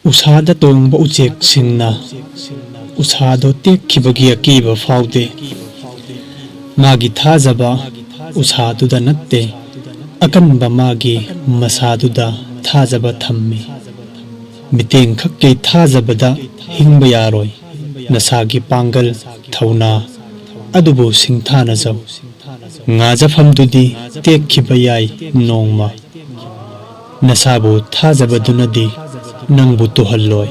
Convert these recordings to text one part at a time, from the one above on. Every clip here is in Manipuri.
Usada tongba ucek singna usado tekkhibagi akiba faude magi thajaba usaduda natte akanba magi masaduda thajaba thammi miteng khakki thajabada hingba yaroi nasagi pangal thauna adubu singthana jaw ngajafamdudi tekhiba yai nongma nasabu thajabadunadi nangbu tuhalloi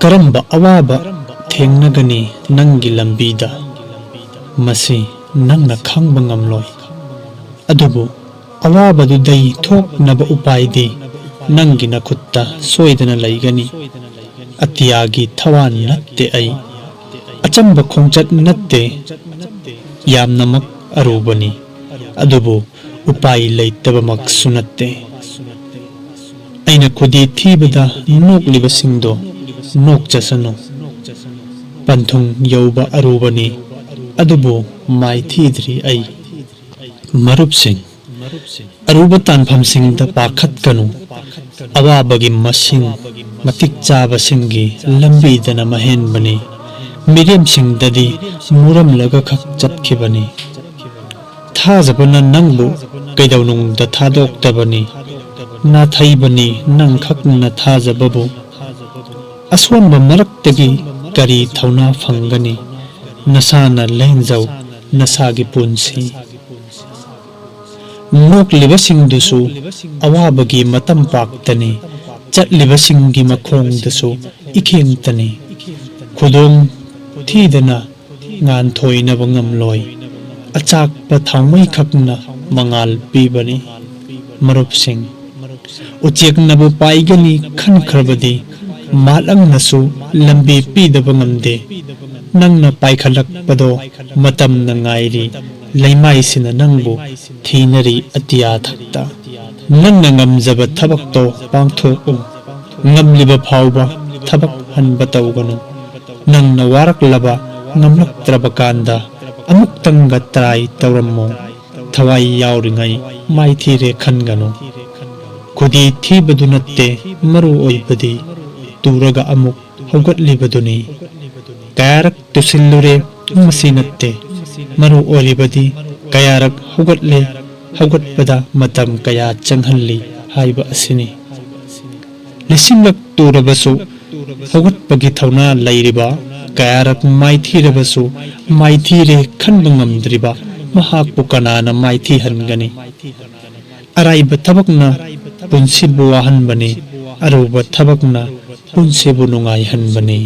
karamba awaba thengnagani nangi lambida masi nangna khangba ngamloi adubu awabadu dai thoknaba upaidi nangi nakhutta soidana laigani atiyagi thawan natte ai achamba khongchat natte yamnamak arubani adubu upai leitaba mak sunatte aina khudi thibada nokliba singdo nok chasano panthung yauba arubani adubu mai thidri ai marup sing aruba tanpham singda pakhat kanu awabagi masing matik chaba singi lambi dana mahen bani miriam singdadi muram laga khak chatkhibani thajabana nangbu kaidawnung da thadok tabani na thaibani nang khakna thajababu aswamba maraktagi kari thauna phangani nasana lenjau nasagi punsi nokliba singdusu awabagi matam paktani chatliba singi makhong dasu ikhengtani khudong thidana ngan thoina bangamloi achak pa thangmai khakna mangal pibani marup sing uchek nabu paigani khan khrabadi malang nasu lambi pidaba ngamde nangna paikhalak pado matam na ngairi leimai sina nangbu thinari atiya thakta nangna ngamjaba thabak to pangthoku ngamliba phawba thabak hanba tawganu nangna warak laba ngamlak trabakanda amuk tanga trai tawrammo thawai yauringai maithire khanganu khudi thibadu natte maru oibadi turaga amuk haugatlibaduni kayarak tusillure masi natte maru olibadi kayarak haugatpada matam kaya changhalli haiba asini lisingak turabasu haugatpagi thauna lairiba kayarak maithirabasu maithire khanba ngamdriba mahakpu kanana maithi hangani araiba thabakna punsibu wahanbani aruba thabakna punsibu nungai hanbani